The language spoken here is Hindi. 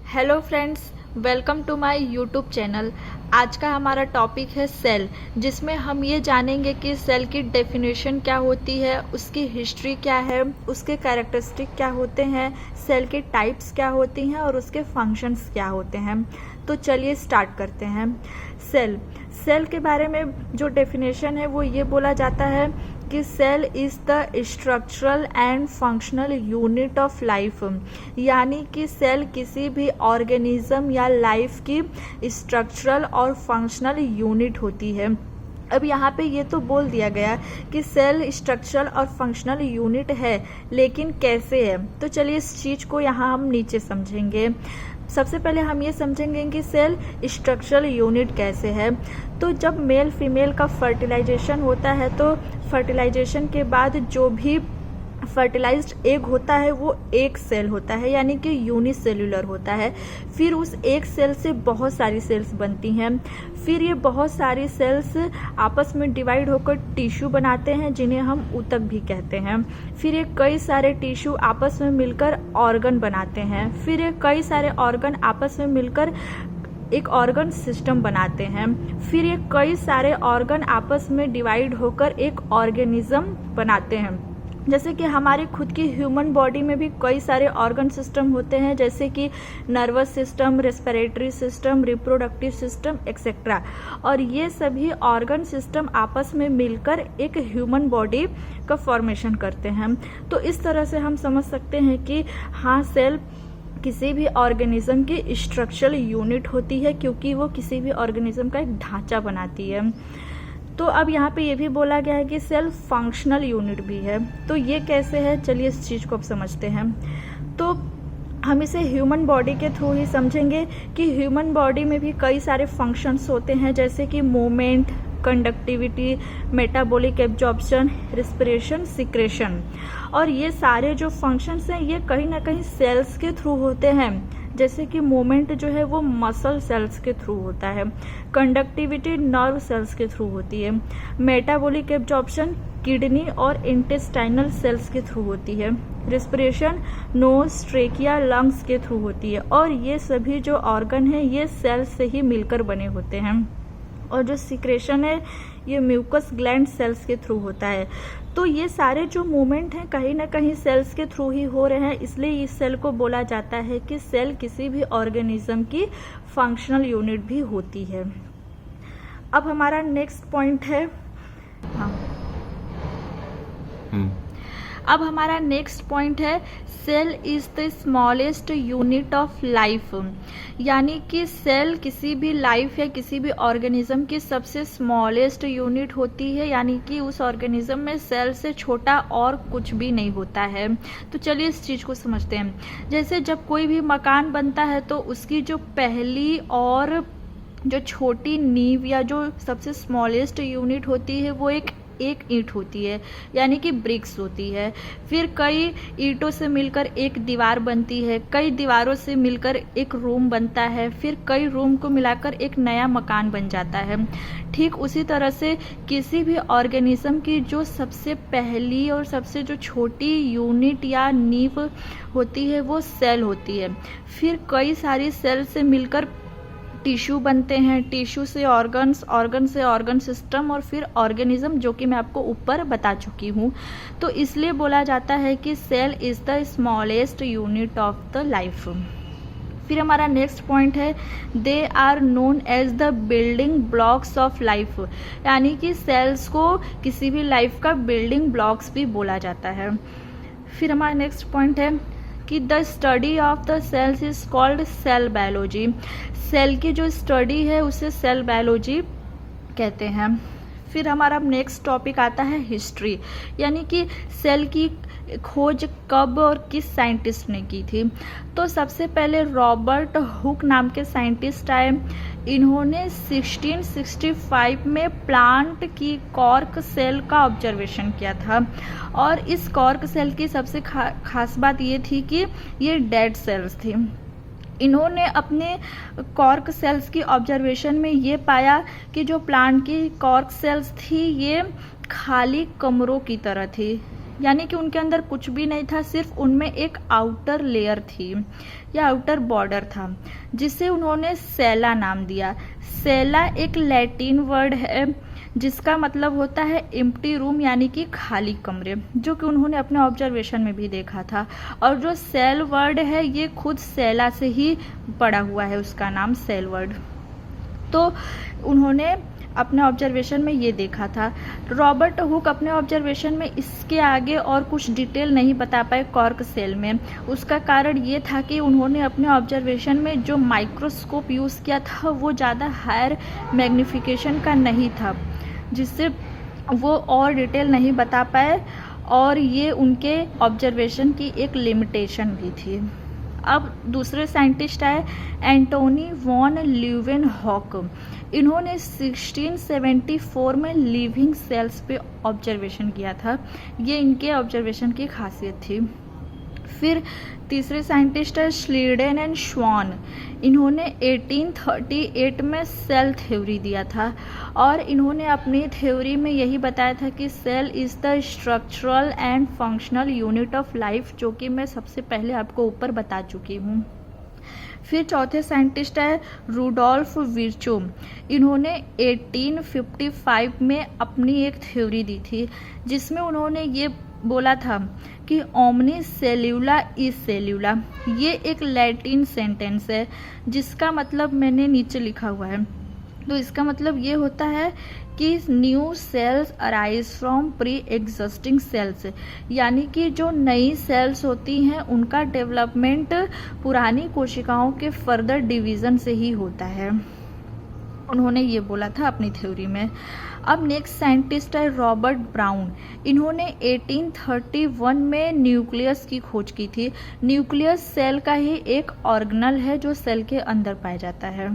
Hello friends, welcome to my YouTube channel. आज का हमारा टॉपिक है सेल, जिसमें हम ये जानेंगे कि सेल की डेफिनेशन क्या होती है, उसकी हिस्ट्री क्या है, उसके कैरेक्टरिस्टिक क्या होते हैं, सेल के टाइप्स क्या होती हैं और उसके फंक्शंस क्या होते हैं। तो चलिए स्टार्ट करते हैं। सेल के बारे में जो डेफिनेशन है वो ये बोला जाता है कि cell is the structural and functional unit of life, यानी कि सेल किसी भी ऑर्गेनिज्म या लाइफ की स्ट्रक्चरल और फंक्शनल यूनिट होती है। अब यहाँ पे ये तो बोल दिया गया कि सेल स्ट्रक्चरल और फंक्शनल यूनिट है, लेकिन कैसे है। तो चलिए इस चीज़ को यहाँ हम नीचे समझेंगे। सबसे पहले हम ये समझेंगे कि सेल स्ट्रक्चरल यूनिट कैसे है। तो जब मेल फीमेल का फर्टिलाइजेशन होता है तो फर्टिलाइजेशन के बाद जो भी फर्टिलाइज्ड एग होता है वो एक सेल होता है, यानी कि यूनिसेल्यूलर होता है। फिर उस एक सेल से बहुत सारी सेल्स बनती हैं। फिर ये बहुत सारी सेल्स आपस में डिवाइड होकर टिश्यू बनाते हैं, जिन्हें हम ऊतक भी कहते हैं। फिर ये कई सारे टिश्यू आपस में मिलकर ऑर्गन बनाते हैं। फिर ये कई सारे ऑर्गन आपस में मिलकर एक ऑर्गन सिस्टम बनाते हैं। फिर ये कई सारे ऑर्गन आपस में डिवाइड होकर एक ऑर्गेनिज्म बनाते हैं। जैसे कि हमारी खुद की ह्यूमन बॉडी में भी कई सारे ऑर्गन सिस्टम होते हैं, जैसे कि nervous system, respiratory system, reproductive system etcetera. और ये सभी ऑर्गन सिस्टम आपस में मिलकर एक ह्यूमन बॉडी का फॉर्मेशन करते हैं। तो इस तरह से हम समझ सकते हैं कि हाँ, सेल किसी भी ऑर्गेनिज्म की स्ट्रक्चरल यूनिट होती है, क्योंकि वो किसी भी ऑर्गेनिज्म का एक ढांचा बनाती है। तो अब यहाँ पे ये भी बोला गया है कि सेल फंक्शनल यूनिट भी है। तो ये कैसे है, चलिए इस चीज़ को अब समझते हैं। तो हम इसे ह्यूमन बॉडी के थ्रू ही समझेंगे कि ह्यूमन बॉडी में भी कई सारे फंक्शंस होते हैं, जैसे कि movement, conductivity, metabolic absorption, respiration, secretion. और ये सारे जो फंक्शंस हैं ये कहीं ना कहीं सेल्स के थ्रू होते हैं। जैसे कि मूवमेंट जो है वो मसल सेल्स के थ्रू होता है, कंडक्टिविटी नर्व सेल्स के थ्रू होती है, मेटाबॉलिक एब्जॉर्प्शन किडनी और इंटेस्टाइनल सेल्स के थ्रू होती है, रिस्पिरेशन नोज, ट्रेकिया, लंग्स के थ्रू होती है। और ये सभी जो ऑर्गन हैं ये सेल्स से ही मिलकर बने होते हैं। और जो सिक्रेशन है ये म्यूकस ग्लैंड सेल्स के थ्रू होता है। तो ये सारे जो मूवमेंट हैं कहीं ना कहीं सेल्स के थ्रू ही हो रहे हैं, इसलिए इस सेल को बोला जाता है कि सेल किसी भी ऑर्गेनिज्म की फंक्शनल यूनिट भी होती है। अब हमारा नेक्स्ट पॉइंट है, हाँ, अब हमारा नेक्स्ट पॉइंट है cell is the smallest unit of life, यानी कि सेल किसी भी लाइफ या किसी भी ऑर्गेनिज्म की सबसे स्मॉलेस्ट यूनिट होती है, यानी कि उस ऑर्गेनिज्म में सेल से छोटा और कुछ भी नहीं होता है। तो चलिए इस चीज़ को समझते हैं। जैसे जब कोई भी मकान बनता है तो उसकी जो पहली और जो छोटी नींव या जो सबसे स्मॉलेस्ट यूनिट होती है वो एक ईंट होती है, यानी कि ब्रिक्स होती है। फिर कई ईंटों से मिलकर एक दीवार बनती है, कई दीवारों से मिलकर एक रूम बनता है, फिर कई रूम को मिलाकर एक नया मकान बन जाता है। ठीक उसी तरह से किसी भी ऑर्गेनिज्म की जो सबसे पहली और सबसे जो छोटी यूनिट या नींव होती है वो सेल होती है। फिर कई सारी सेल से मिलकर टिश्यू बनते हैं, टिश्यू से ऑर्गन्स, ऑर्गन से ऑर्गन सिस्टम और फिर ऑर्गेनिज्म, जो कि मैं आपको ऊपर बता चुकी हूँ। तो इसलिए बोला जाता है कि cell is the smallest unit of the life. फिर हमारा नेक्स्ट पॉइंट है they are known as the building blocks of life, यानी कि सेल्स को किसी भी लाइफ का बिल्डिंग ब्लॉक्स भी बोला जाता है। फिर हमारा नेक्स्ट पॉइंट है कि the study of the cells is called cell biology. Cell की जो स्टडी है उसे सेल बायोलॉजी कहते हैं। फिर हमारा नेक्स्ट टॉपिक आता है हिस्ट्री, यानी कि सेल की खोज कब और किस साइंटिस्ट ने की थी। तो सबसे पहले रॉबर्ट हुक नाम के साइंटिस्ट आए। इन्होंने 1665 में प्लांट की कॉर्क सेल का ऑब्जर्वेशन किया था। और इस कॉर्क सेल की सबसे खास बात ये थी कि ये डेड सेल्स थी। इन्होंने अपने कॉर्क सेल्स की ऑब्जर्वेशन में ये पाया कि जो प्लांट की कॉर्क सेल्स थी ये खाली कमरों की तरह थी, यानी कि उनके अंदर कुछ भी नहीं था, सिर्फ उनमें एक आउटर लेयर थी या आउटर बॉर्डर था, जिसे उन्होंने सेला नाम दिया। सेला एक लैटिन वर्ड है जिसका मतलब होता है एम्प्टी रूम, यानी कि खाली कमरे, जो कि उन्होंने अपने ऑब्जर्वेशन में भी देखा था। और जो सेल वर्ड है ये खुद सेला से ही पड़ा हुआ है, उसका नाम सेल वर्ड। तो उन्होंने अपने ऑब्जर्वेशन में ये देखा था। रॉबर्ट हुक अपने ऑब्जर्वेशन में इसके आगे और कुछ डिटेल नहीं बता पाए कॉर्क सेल में। उसका कारण ये था कि उन्होंने अपने ऑब्जर्वेशन में जो माइक्रोस्कोप यूज़ किया था वो ज़्यादा हायर मैग्नीफिकेशन का नहीं था, जिससे वो और डिटेल नहीं बता पाए, और ये उनके ऑब्जर्वेशन की एक लिमिटेशन भी थी। अब दूसरे साइंटिस्ट आए एंटोनी वॉन ल्यूवेनहॉक। इन्होंने 1674 में लिविंग सेल्स पे ऑब्जर्वेशन किया था। ये इनके ऑब्जर्वेशन की खासियत थी। फिर तीसरे साइंटिस्ट है स्लीडेन एंड श्वान। इन्होंने 1838 में सेल थ्योरी दिया था, और इन्होंने अपनी थ्योरी में यही बताया था कि cell is the structural and functional unit of life, जो कि मैं सबसे पहले आपको ऊपर बता चुकी हूँ। फिर चौथे साइंटिस्ट है रूडोल्फ विर्चो। इन्होंने 1855 में अपनी एक थ्योरी दी थी, जिसमें उन्होंने ये बोला था कि ओमनी सेल्यूला इज सेल्यूला। ये एक लैटिन सेंटेंस है जिसका मतलब मैंने नीचे लिखा हुआ है। तो इसका मतलब ये होता है कि new sales arise from pre existing cells, यानी कि जो नई सेल्स होती हैं उनका डेवलपमेंट पुरानी कोशिकाओं के फर्दर डिवीज़न से ही होता है। उन्होंने ये बोला था अपनी थ्योरी में। अब नेक्स्ट साइंटिस्ट है रॉबर्ट ब्राउन। इन्होंने 1831 में न्यूक्लियस की खोज की थी। न्यूक्लियस सेल का ही एक ऑर्गेनल है जो सेल के अंदर पाया जाता है।